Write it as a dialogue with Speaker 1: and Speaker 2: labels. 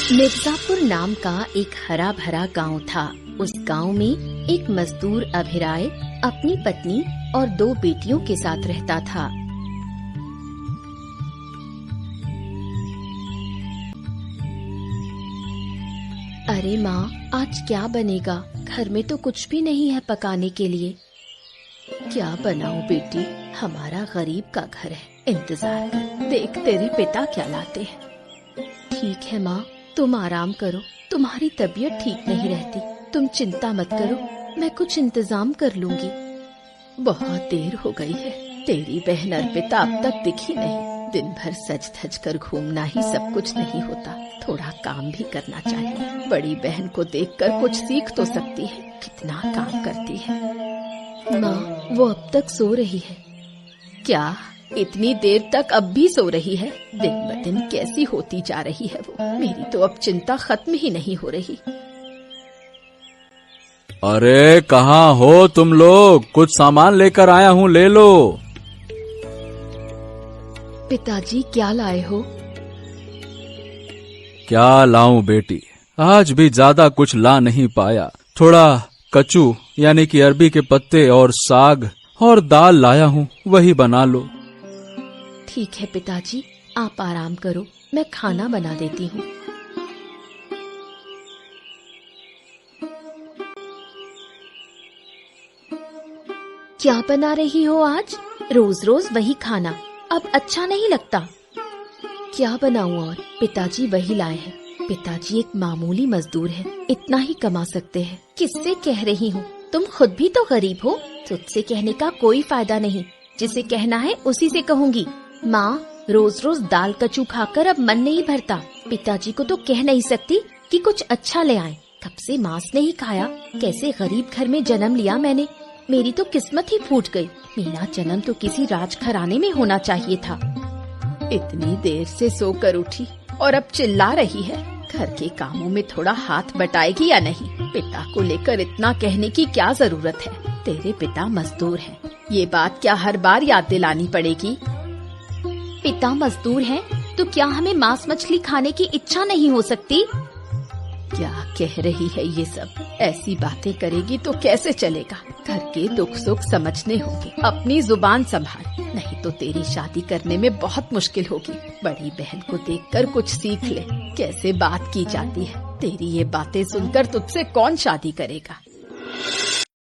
Speaker 1: मिर्जापुर नाम का एक हरा भरा गांव था। उस गांव में एक मजदूर अभिराय अपनी पत्नी और 2 बेटियों के साथ रहता था। अरे माँ, आज क्या बनेगा? घर में तो कुछ भी नहीं है पकाने के लिए। क्या बनाऊं बेटी, हमारा गरीब का घर है, इंतजार कर, देख तेरे पिता क्या लाते हैं। ठीक है माँ, तुम आराम करो, तुम्हारी तबीयत ठीक नहीं रहती, तुम चिंता मत करो, मैं कुछ इंतजाम कर लूंगी। बहुत देर हो गई है, तेरी बहन अर्पिता अब तक दिखी नहीं। दिन भर सज धज कर घूमना ही सब कुछ नहीं होता, थोड़ा काम भी करना चाहिए। बड़ी बहन को देखकर कुछ सीख तो सकती है, कितना काम करती है। माँ, वो अब तक सो रही है। क्या इतनी देर तक अब भी सो रही है? दिन ब दिन कैसी होती जा रही है वो। मेरी तो अब चिंता खत्म ही नहीं हो रही।
Speaker 2: अरे कहाँ हो तुम लोग? कुछ सामान लेकर आया हूँ, ले लो।
Speaker 1: पिताजी क्या लाए हो?
Speaker 2: क्या लाऊं बेटी, आज भी ज्यादा कुछ ला नहीं पाया। थोड़ा कचू यानी कि अरबी के पत्ते और साग और दाल लाया हूँ, वही बना लो।
Speaker 1: ठीक है पिताजी, आप आराम करो, मैं खाना बना देती हूँ। क्या बना रही हो आज? रोज रोज वही खाना, अब अच्छा नहीं लगता। क्या बनाऊं और? पिताजी वही लाए हैं। पिताजी एक मामूली मजदूर है, इतना ही कमा सकते हैं। किससे कह रही हूँ? तुम खुद भी तो गरीब हो, तुझसे कहने का कोई फायदा नहीं। जिसे कहना है उसी से कहूंगी। माँ, रोज रोज दाल कचू खाकर अब मन नहीं भरता। पिताजी को तो कह नहीं सकती कि कुछ अच्छा ले आए। कब से मांस नहीं खाया। कैसे गरीब घर में जन्म लिया मैंने। मेरी तो किस्मत ही फूट गई। मेरा जन्म तो किसी राजघराने में होना चाहिए था। इतनी देर से सोकर उठी और अब चिल्ला रही है। घर के कामों में थोड़ा हाथ बटाएगी या नहीं? पिता को लेकर इतना कहने की क्या जरूरत है? तेरे पिता मजदूर हैं, ये बात क्या हर बार याद दिलानी पड़ेगी? पिता मजदूर हैं, तो क्या हमें मांस मछली खाने की इच्छा नहीं हो सकती? क्या कह रही है ये सब? ऐसी बातें करेगी तो कैसे चलेगा? घर के दुख सुख समझने होंगे। अपनी जुबान संभाल, नहीं तो तेरी शादी करने में बहुत मुश्किल होगी। बड़ी बहन को देखकर कुछ सीख ले, कैसे बात की जाती है। तेरी ये बातें सुनकर तुझसे कौन शादी करेगा?